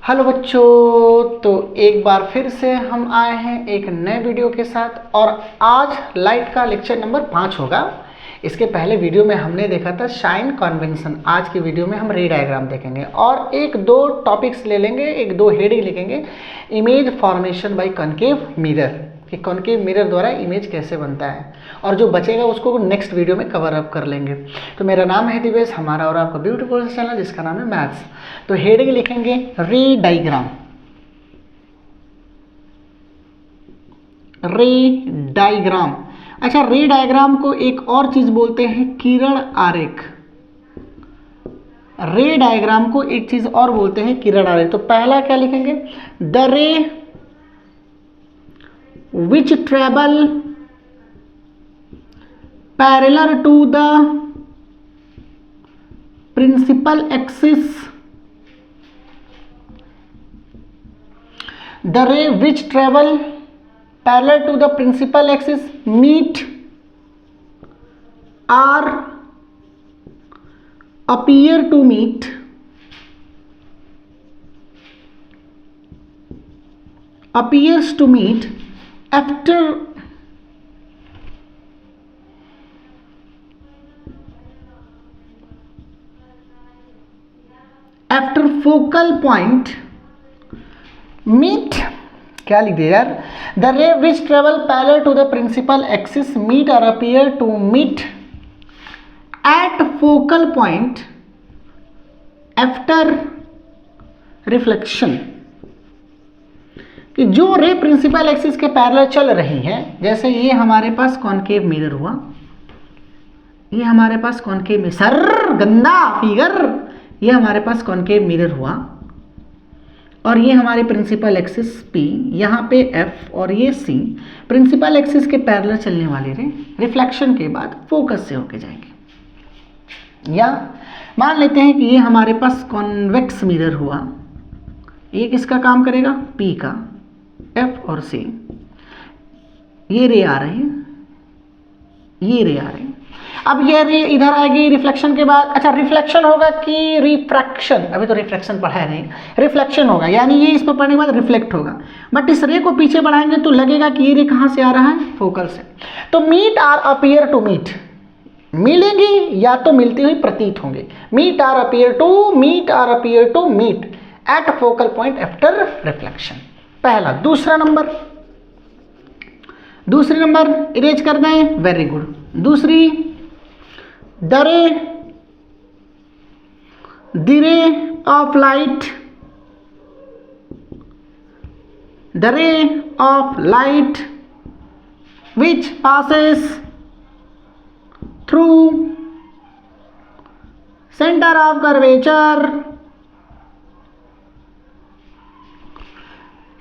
Hello बच्चों, तो एक बार फिर से हम आए हैं एक नए वीडियो के साथ और आज लाइट का लेक्चर नंबर 5 होगा। इसके पहले वीडियो में हमने देखा था साइन कन्वेंशन। आज की वीडियो में हम रे डायग्राम देखेंगे और एक दो टॉपिक्स ले लेंगे, एक दो हेडिंग लिखेंगे। Image formation by concave mirror, कि कॉनकेव मिरर द्वारा इमेज कैसे बनता है, और जो बचेगा उसको नेक्स्ट वीडियो में कवर अप कर लेंगे। तो मेरा नाम है दिवेश, हमारा और आपका ब्यूटीफुल चैनल जिसका नाम है मैथ्स। तो हेडिंग लिखेंगे रे डायग्राम। रे डायग्राम, अच्छा, रे डायग्राम को एक और चीज बोलते हैं किरण आरेख। रे डायग्राम को एक चीज और बोलते हैं किरण आरेख। तो पहला क्या लिखेंगे? द रे which travel parallel to the principal axis, the ray which travel parallel to the principal axis meet or appears to meet after focal point meet, क्या लिख दिया यार? The ray which travel parallel to the principal axis meet और appear to meet at focal point after reflection. कि जो रे principal axis के parallel चल रही हैं, जैसे ये हमारे पास कॉनकेव मिरर हुआ, ये हमारे पास कॉनकेव मिरर, सर गंदा फिगर, ये हमारे पास कॉनकेव मिरर हुआ और ये हमारे प्रिंसिपल एक्सिस P, यहाँ पे F और ये C प्रिंसिपल एक्सिस के पैरेलल चलने वाले रे रिफ्लेक्शन के बाद फोकस से होके जाएंगे। या मान लेते हैं कि ये हमारे पास कॉन्वेक्स मिरर हुआ, ये किसका काम करेगा? P का, F और C। ये रे आ रहे हैं, ये रे आ रहे हैं। अब ये रे इधर आएगी रिफ्लेक्शन के बाद। अच्छा, रिफ्लेक्शन होगा कि रिफ्रैक्शन? अभी तो रिफ्लेक्शन पढ़ा है नहीं, रिफ्लेक्शन होगा, यानी ये इस पर पढ़ने के बाद रिफ्लेक्ट होगा। बट इस रे को पीछे बढ़ाएंगे तो लगेगा कि ये रे कहाँ से आ रहा है? फोकल से। तो meet are appear to meet, मिलेंगी या तो मिलती हुई प्रतीत होंगे। Meet are appear to meet at focal point after reflection, पहला। दूसरी नंबर इरेज कर दें, वेरी गुड। दूसरी, the ray of light which passes through centre of curvature,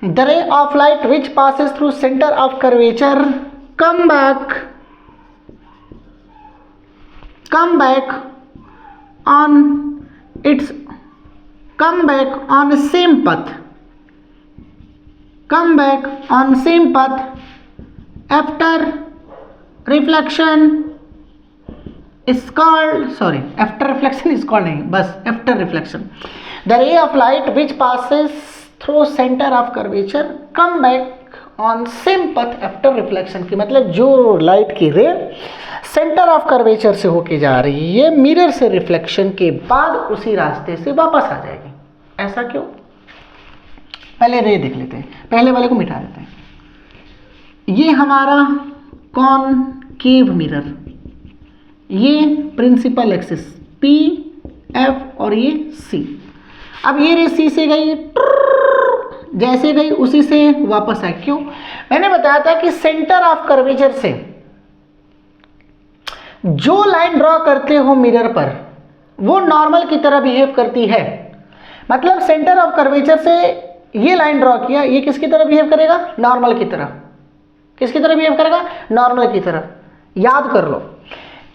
the ray of light which passes through center of curvature come back on same path after reflection is called, after reflection the ray of light which passes through centre of curvature come back on same पथ after reflection. की मतलब जो light की रे centre of curvature से होके जा रही है, मिरर से रिफ्लेक्शन के बाद उसी रास्ते से वापस आ जाएगी। ऐसा क्यों? पहले रे देख लेते हैं, पहले वाले को मिटा देते हैं। ये हमारा कॉनकेव मिरर, ये प्रिंसिपल एक्सिस P, F और ये C। अब ये रे C से गई, जैसे गई उसी से वापस आए। क्यों? मैंने बताया था कि सेंटर ऑफ कर्वेचर से जो लाइन ड्रॉ करते हो मिरर पर, वो नॉर्मल की तरह बिहेव करती है। मतलब सेंटर ऑफ कर्वेचर से ये लाइन ड्रॉ किया, ये किसकी तरह बिहेव करेगा? नॉर्मल की तरह। किसकी तरह बिहेव करेगा? नॉर्मल की तरह। याद कर लो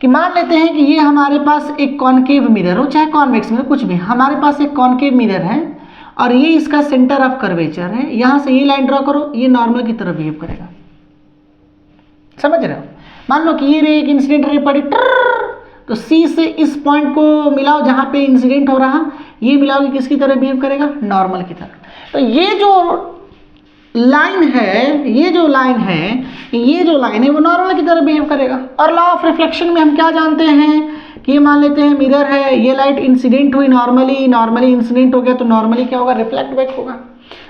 कि मान लेते हैं कि ये हमारे पास एक कॉनकेव मिरर हो, चाहे कॉन्वेक्स मिरर, कुछ भी, हमारे पास एक कॉनकेव मिरर है और ये इसका सेंटर ऑफ कर्वेचर है। यहां से ये लाइन ड्रॉ करो, ये नॉर्मल की तरह बिहेव करेगा। समझ रहे हो? मान लो कि ये रे एक इंसिडेंट रे पड़ी, तो सी से इस पॉइंट को मिलाओ जहां पे इंसिडेंट हो रहा, ये मिलाओगे किसकी तरह बिहेव करेगा? नॉर्मल की तरह। तो ये जो लाइन है, ये जो लाइन है वो नॉर्मल की तरह बिहेव करेगा। और लॉ ऑफ रिफ्लेक्शन में हम क्या जानते हैं कि ये मान लेते हैं मिरर है, ये लाइट इंसिडेंट हुई नॉर्मली इंसिडेंट हो गया, तो नॉर्मली क्या होगा, रिफ्लेक्ट बैक होगा।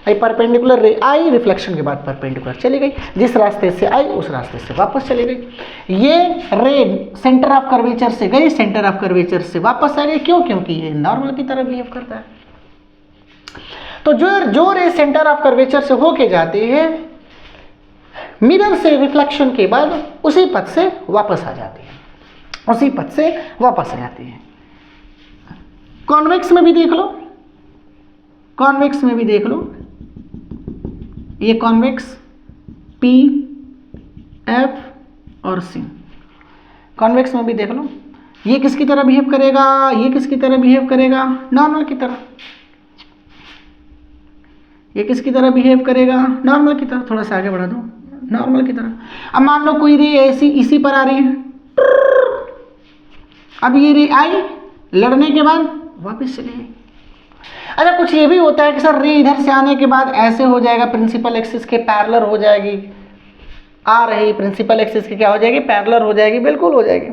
आई परपेंडिकुलर रे आई, रिफ्लेक्शन के बाद परपेंडिकुलर चली गई, जिस रास्ते से आई उस रास्ते से वापस चली गई। ये रे सेंटर ऑफ कर्वेचर से गई, सेंटर ऑफ कर्वेचर से वापस आ गई। क्यों? क्योंकि ये नॉर्मल की तरह बिहेव करता है। तो जो रे सेंटर ऑफ कर्वेचर से होके जाती है, मिरर से रिफ्लेक्शन के बाद उसी पथ से वापस आ जाती है, उसी पथ से वापस आ जाती है। कॉन्वेक्स में भी देख लो, कॉन्वेक्स में भी देख लो, ये कॉन्वेक्स पी, एफ और सी, कॉन्वेक्स में भी देख लो, ये किसकी तरह बिहेव करेगा, ये किसकी तरह बिहेव करेगा, नॉर्मल की तरह। ये किसकी तरह बिहेव करेगा, नॉर्मल की तरह। थोड़ा सा आगे बढ़ा दो, नॉर्मल की तरह। अब मान लो कोई रे ऐसी इसी पर आ रही है, अब ये रे आई, लड़ने के बाद वापस चली गई। अच्छा, कुछ ये भी होता है कि सर रे इधर से आने के बाद ऐसे हो जाएगा, प्रिंसिपल एक्सिस के पैरेलल हो जाएगी, आ रही प्रिंसिपल एक्सिस के क्या हो जाएगी, पैरेलल हो जाएगी, बिल्कुल हो जाएगी।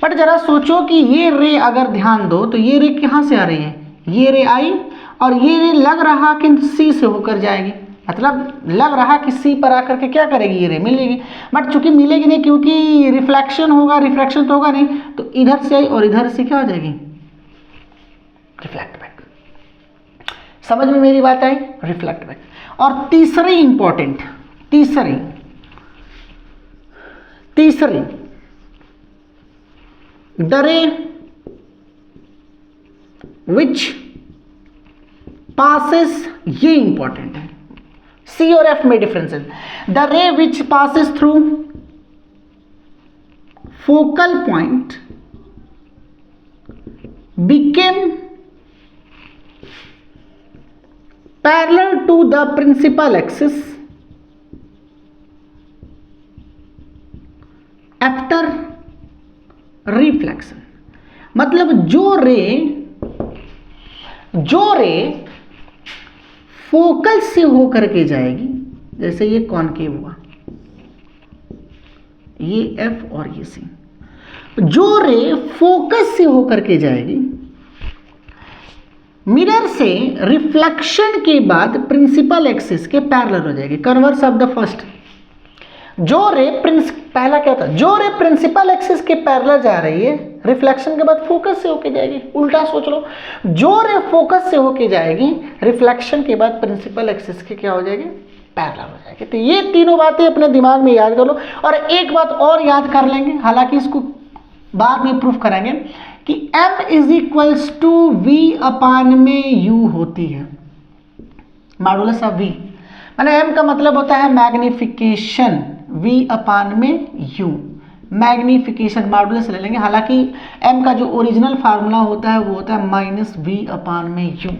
बट जरा सोचो कि ये रे अगर ध्यान दो तो ये रे कहाँ से आ रही है, ये रे आई और ये रे लग रहा कि सी से होकर जाएगी, मतलब लग रहा कि सी पर आकर के क्या करेगी, ये रे मिलेगी। बट चूंकि मिलेगी नहीं, क्योंकि रिफ्लेक्शन होगा, रिफ्रैक्शन तो होगा नहीं, तो इधर से आई और इधर से क्या हो जाएगी, रिफ्लेक्ट बैक। समझ में मेरी बात आई, रिफ्लेक्ट बैक। और तीसरी इंपॉर्टेंट, तीसरी द रे विच पासिस, ये इंपॉर्टेंट है, सी और एफ में डिफरेंस है। The ray which passes through focal point became parallel to the principal axis after reflection। मतलब जो रे फोकल से होकर के जाएगी, जैसे ये कॉनकेव हुआ, ये एफ और ये सी, जो रे फोकस से होकर के जाएगी, मिरर से रिफ्लेक्शन के बाद प्रिंसिपल एक्सिस के पैरेलल हो जाएगी। कन्वर्स ऑफ द फर्स्ट, जो रे पहला क्या था, जो रे प्रिंसिपल एक्सिस के पैरेलल जा रही है, रिफ्लेक्शन के बाद फोकस से होके जाएगी। उल्टा सोच लो, जो रे फोकस से होके जाएगी, रिफ्लेक्शन के बाद प्रिंसिपल एक्सिस के क्या हो जाएगी, पैरेलल हो जाएगी। तो ये तीनों बातें अपने दिमाग में याद कर लो। और एक बात और याद कर लेंगे, हालांकि इसको बाद में प्रूफ करेंगे, कि m is equals to v upon में u होती है, मॉडुलस ऑफ v। मैंने m का मतलब होता है मैग्निफिकेशन, v अपान में u, मैग्निफिकेशन मॉडुलस ले लेंगे। हालांकि m का जो ओरिजिनल फार्मूला होता है वो होता है माइनस v अपान में u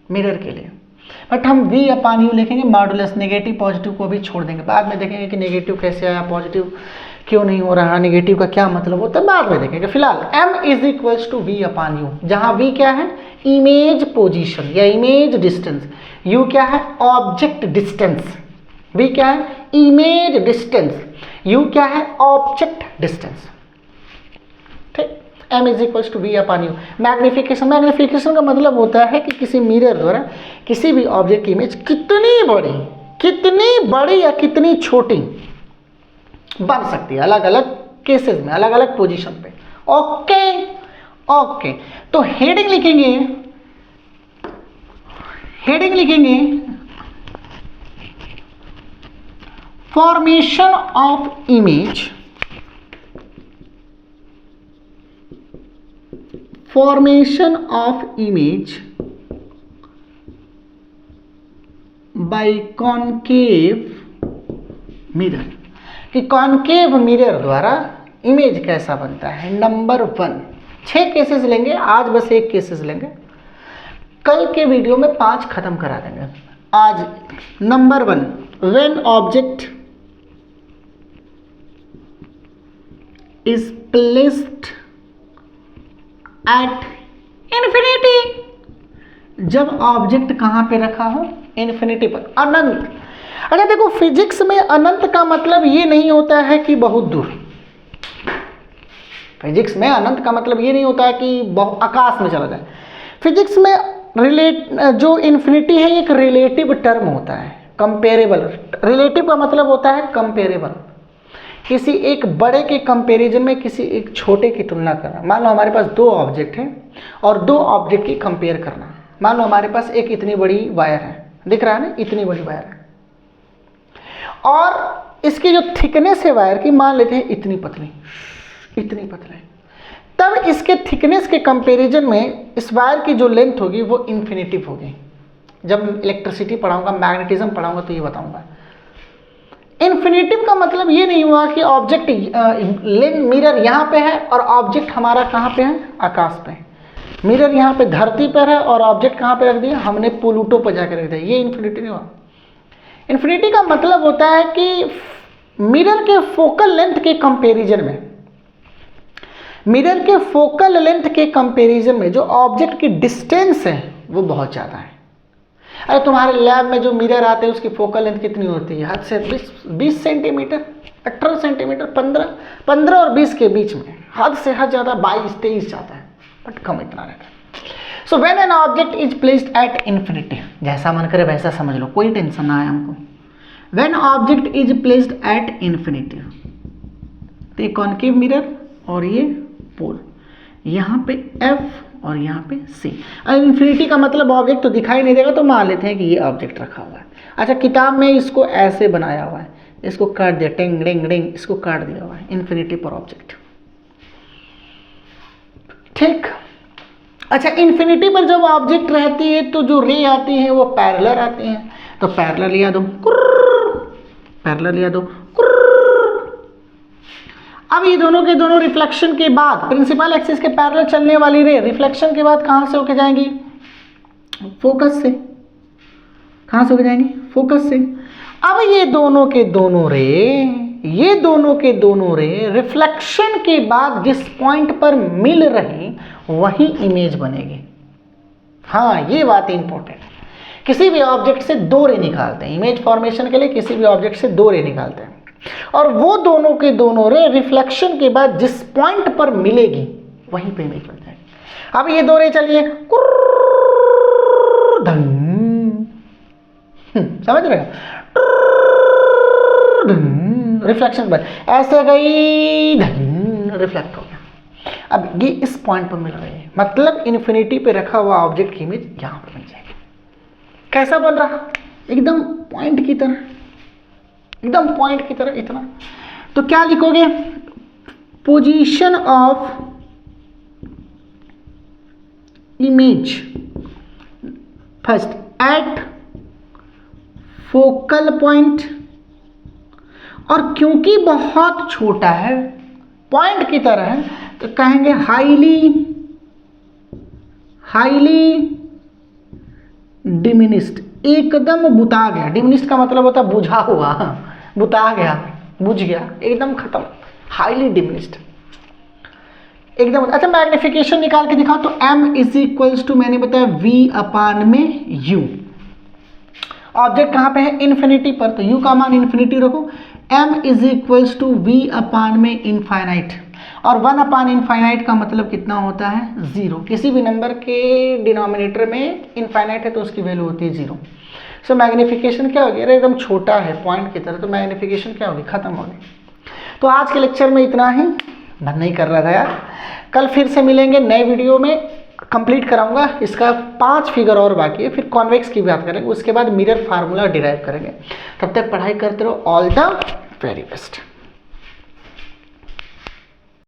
मिरर के लिए, बट हम v अपान u लिखेंगे मॉडुलस। नेगेटिव पॉजिटिव को भी छोड़ देंगे, बाद में देखेंगे कि नेगेटिव कैसे आया, पॉजिटिव क्यों नहीं हो रहा, नेगेटिव का क्या मतलब होता है, बाद में देखेंगे। फिलहाल m is equals to v upon u, जहां v क्या है, इमेज पोजीशन या इमेज डिस्टेंस, u क्या है, ऑब्जेक्ट डिस्टेंस, v क्या है, इमेज डिस्टेंस, u क्या है, ऑब्जेक्ट डिस्टेंस। ठीक, m is equals to v upon u। Magnification का मतलब होता है कि किसी मिरर द्वारा किसी भी ऑब्जेक्ट की इमेज कितनी बड़ी या कितनी छोटी बन सकती है, अलग अलग केसेस में, अलग अलग पोजीशन पे। ओके, तो हेडिंग लिखेंगे formation of image by concave mirror, कि कॉनकेव मिरर द्वारा इमेज कैसा बनता है। नंबर 1, 6 केसेस लेंगे, आज बस 1 केसेस लेंगे, कल के वीडियो में 5 खत्म करा देंगे। आज number 1, when object is placed at infinity, जब ऑब्जेक्ट कहाँ पे रखा हो, इन्फिनिटी पर, अनंत। अच्छा देखो, फिजिक्स में अनंत का मतलब ये नहीं होता है कि बहुत दूर। फिजिक्स में अनंत का मतलब ये नहीं होता है कि बहुत आकाश में चला जाए। फिजिक्स में जो इन्फिनिटी है एक रिलेटिव टर्म होता है, कंपेरेबल। रिलेटिव का मतलब होता है कंपेरेबल, किसी एक बड़े के कंपैरिजन में किसी एक छोटे की तुलना करना। मान लो हमारे पास दो ऑब्जेक्ट हैं और दो ऑब्जेक्ट की कंपेयर करना। मान लो हमारे पास एक इतनी बड़ी वायर है, दिख रहा है ना, इतनी बड़ी वायर है, और इसकी जो थिकनेस है वायर की, मान लेते हैं इतनी पतली, इतनी पतली। तब इसके थिकनेस के कंपैरिजन में इस वायर की जो लेंथ होगी वो इन्फिनिटिव होगी। जब इलेक्ट्रिसिटी पढ़ाऊंगा, मैग्नेटिज्म पढ़ाऊंगा तो ये बताऊंगा। इन्फिनिटिव का मतलब ये नहीं हुआ कि ऑब्जेक्ट मिरर यहाँ पे है और ऑब्जेक्ट हमारा कहाँ पे है, आकाश पे है। मिरर यहाँ पे धरती पर है और ऑब्जेक्ट कहाँ पे रख दिया, हमने प्लूटो पर जाकर रख दिया। ये इन्फिनिटी नहीं हुआ। इन्फिनिटी का मतलब होता है कि मिरर के फोकल लेंथ के कंपैरिजन में, मिरर के फोकल लेंथ के कंपैरिजन में जो ऑब्जेक्ट की डिस्टेंस है वो बहुत ज़्यादा है। अरे तुम्हारे लैब में जो मिरर आते हैं उसकी फोकल लेंथ कितनी होती है, हद से 20 सेंटीमीटर, 18 सेंटीमीटर, 15 और 20 के बीच में, हद से हद ज़्यादा 22-23 जाता है, बट कम इतना रहता है। So when an object is placed at infinity, जैसा मन करे वैसा समझ लो, कोई टेंशन ना आए हमको। When object is placed at infinity, तो ये कॉनकेव मिरर और ये पोल, यहाँ पे F और यहाँ पे C। अब इन्फिनिटी का मतलब ऑब्जेक्ट तो दिखाई नहीं देगा, तो मान लेते हैं कि ये ऑब्जेक्ट रखा हुआ है। अच्छा, किताब में इसको ऐसे बनाया हुआ है, इसको काट दिया, टेंग डेंग डेंग, इसको काट दिया हुआ है, इन्फिनिटी पर ऑब्जेक्ट। ठीक। अच्छा, इन्फिनिटी पर जब ऑब्जेक्ट रहती है तो जो रे आती है वो पैरेलल आती हैं, तो पैरेलल लिया दो, पैरेलल लिया दो। अब ये दोनों के दोनों रिफ्लेक्शन के बाद, प्रिंसिपल एक्सिस के पैरेलल चलने वाली रे रिफ्लेक्शन के बाद कहाँ से होके जाएंगी, फोकस से। कहाँ से होके जाएंगी, फोकस से। अब ये दोनों के दोनों रे, ये दोनों के दोनों रे रिफ्लेक्शन के बाद जिस पॉइंट पर मिल रही वही इमेज बनेगी। हाँ, ये बात इंपॉर्टेंट है। किसी भी ऑब्जेक्ट से दो रे निकालते हैं, इमेज फॉर्मेशन के लिए किसी भी ऑब्जेक्ट से दो रे निकालते हैं, और वो दोनों के दोनों रे रिफ्लेक्शन के बाद जिस पॉइंट पर मिलेगी वहीं पे इमेज बन जाएगी। अब ये दो रे चलिए, समझ रहे हो, रिफ्लेक्शन पर ऐसे गई, रिफ्लेक्ट हो गया। अब ये इस पॉइंट पर मिल रही है, मतलब इन्फिनिटी पे रखा हुआ ऑब्जेक्ट की इमेज यहां पर बन जाएगी। कैसा बन रहा, एकदम पॉइंट की तरह, एकदम पॉइंट की तरह इतना। तो क्या लिखोगे, position of image first at focal point, और क्योंकि बहुत छोटा है, पॉइंट की तरह है, तो कहेंगे हाईली डिमिनिस्ड, एकदम बुता गया। डिमिनिस्ड का मतलब होता है बुझा हुआ, बुता गया, बुझ गया, एकदम खत्म, हाईली डिमिनिस्ड, एकदम। अच्छा, मैग्निफिकेशन निकाल के दिखाओ तो m इज इक्वल्स टू, मैंने बताया V/u। ऑब्जेक्ट कहाँ पे है, इन्फिनिटी पर, तो u का मान इन्फिनिटी रखो। m इज इक्वल्स टू V/इनफाइनाइट, और 1/इनफाइनाइट का मतलब कितना होता है, 0। किसी भी नंबर के डिनोमिनेटर में इनफाइनाइट है तो उसकी वैल्यू होती है 0। सो मैग्निफिकेशन क्या होगी, अरे एकदम छोटा है पॉइंट की तरह, तो मैग्निफिकेशन क्या होगी, खत्म होगी। तो आज के लेक्चर में इतना ही, मन नहीं कर रहा था यार। कल फिर से मिलेंगे नए वीडियो में, कंप्लीट कराऊंगा। इसका 5 फिगर और बाकी है, फिर कॉन्वेक्स की बात करेंगे, उसके बाद मिरर फार्मूला डिराइव करेंगे। तब तक पढ़ाई करते रहो। All the very best.